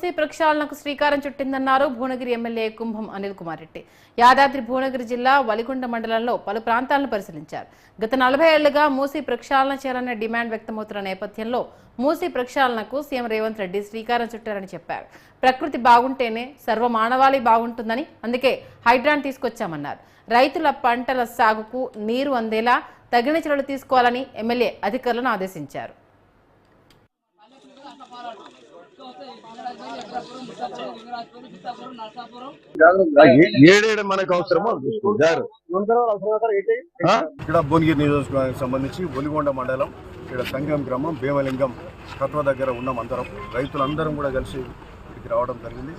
మూసీ ప్రక్షాళనకు శ్రీకారం చుట్టిందన్నారు భువనగిరి ఎమ్మెల్యే కుంభం అనిల్ కుమార్ రెడ్డి. యాదాద్రి భువనగిరి జిల్లా వలిగొండ మండలంలో పలు ప్రాంతాలను పరిశీలించారు. గత 40 ఏళ్లుగా మూసీ ప్రక్షాళన చేయాలనే డిమాండ్ వ్యక్తమవుతున్న నేపథ్యంలో మూసీ ప్రక్షాళనకు సీఎం రేవంత్ రెడ్డి శ్రీకారం చుట్టారని చెప్పారు. ప్రకృతి బాగుంటేనే సర్వమానవాళి బాగుంటుందని, అందుకే హైడ్రాన్ తీసుకొచ్చామన్నారు. రైతుల పంటల సాగుకు నీరు అందేలా తగిన చర్యలు తీసుకోవాలని ఎమ్మెల్యే అధికారులను ఆదేశించారు. మనకు అవసరమో ఇక్కడ భువనగిరి నియోజకవర్గానికి సంబంధించి ఒలిగొండ మండలం ఇక్కడ సంగం గ్రామం భీమలింగం కట్వ దగ్గర ఉన్నాం. అందరం రైతులందరం కూడా కలిసి ఇక్కడికి రావడం జరిగింది.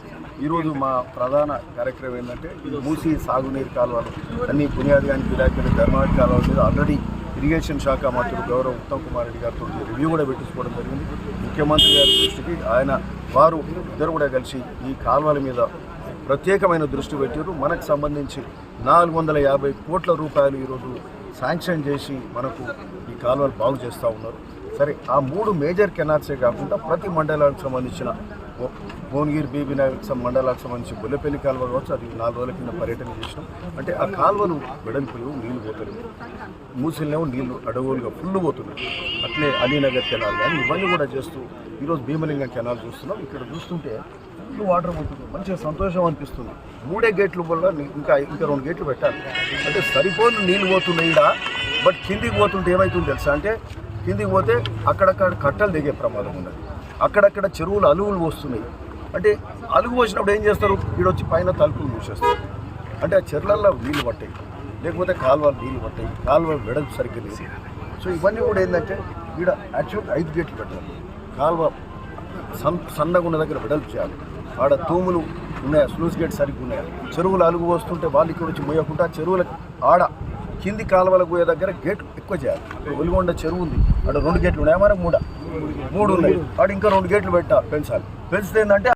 ఈరోజు మా ప్రధాన కార్యక్రమం ఏంటంటే ఈ మూసీ సాగునీరు కాలువలు అన్ని బునియాది కానీ గిరాకీ ధర్మాడి కాలువల మీద ఆల్రెడీ ఇరిగేషన్ శాఖ మంత్రులు గౌరవ ఉత్తమ్ కుమార్ రెడ్డి గారితో రివ్యూ కూడా పెట్టించుకోవడం జరిగింది. ముఖ్యమంత్రి గారి దృష్టికి వారు ఇద్దరు కూడా కలిసి ఈ కాలువల మీద ప్రత్యేకమైన దృష్టి పెట్టారు. మనకు సంబంధించి 450 కోట్ల రూపాయలు ఈరోజు శాంక్షన్ చేసి మనకు ఈ కాలువలు బాగు చేస్తూ ఉన్నారు. సరే, ఆ 3 మేజర్ కెనాల్సే కాకుండా ప్రతి మండలానికి సంబంధించిన భువనగిరి బీబీనగర్ మండలానికి సంబంధించి బొల్లపల్లి కాలువ కావచ్చు, అది 4 రోజుల కింద పర్యటన చేసినాం. అంటే ఆ కాలువలు వెడల్పులు నీళ్లు పోతలేవు, మూసిలేమో నీళ్లు అడవులుగా ఫుల్ పోతున్నాయి. అట్లే అలీనగర్ కెనాల్ కానీ ఇవన్నీ కూడా చేస్తూ ఈరోజు భీమలింగం కెనాల్ చూస్తున్నాం. ఇక్కడ చూస్తుంటే ఫుల్ వాటర్ పోతుంది, మంచిగా సంతోషం అనిపిస్తుంది. 3 గేట్లు వల్ల ఇంకా 2 గేట్లు పెట్టాలి. అంటే సరిపోని నీళ్ళు పోతున్నాయి ఇక్కడ. బట్ కిందికి పోతుంటే ఏమవుతుంది తెలుసా, అంటే కిందికి పోతే అక్కడక్కడ కట్టలు దిగే ప్రమాదం ఉన్నది. అక్కడక్కడ చెరువులు అలుగులు వస్తున్నాయి. అంటే అలుగు వచ్చినప్పుడు ఏం చేస్తారు, వీడొచ్చి పైన తలుపులు మూసేస్తారు. అంటే ఆ చెర్లల్లో నీళ్ళు పట్టాయి, లేకపోతే కాలువలు నీళ్ళు పట్టాయి, కాలువ వెడల్పు సరిగ్గా లేదు. సో ఇవన్నీ కూడా ఏంటంటే వీడ యాక్చువల్గా 5 గేట్లు పెట్టాలి. కాలువ సన్నగా ఉన్న దగ్గర వెడల్పు చేయాలి. ఆడ తూములు ఉన్నాయా, స్లూస్ గేట్ సరిగ్గా ఉన్నాయా, చెరువులు అలుగు వస్తుంటే వాళ్ళు ఇక్కడ వచ్చి మోయకుండా చెరువులకు ఆడ కింది కాలువలకు పోయే దగ్గర గేట్ ఎక్కువ చేయాలి. ఒలిగొండ చెరువు ఉంది, అక్కడ 2 గేట్లు ఉన్నాయా, మరి 3 ఉన్నాయి. ఆడ ఇంకా 2 గేట్లు పెంచాలి. పెంచితే ఏంటంటే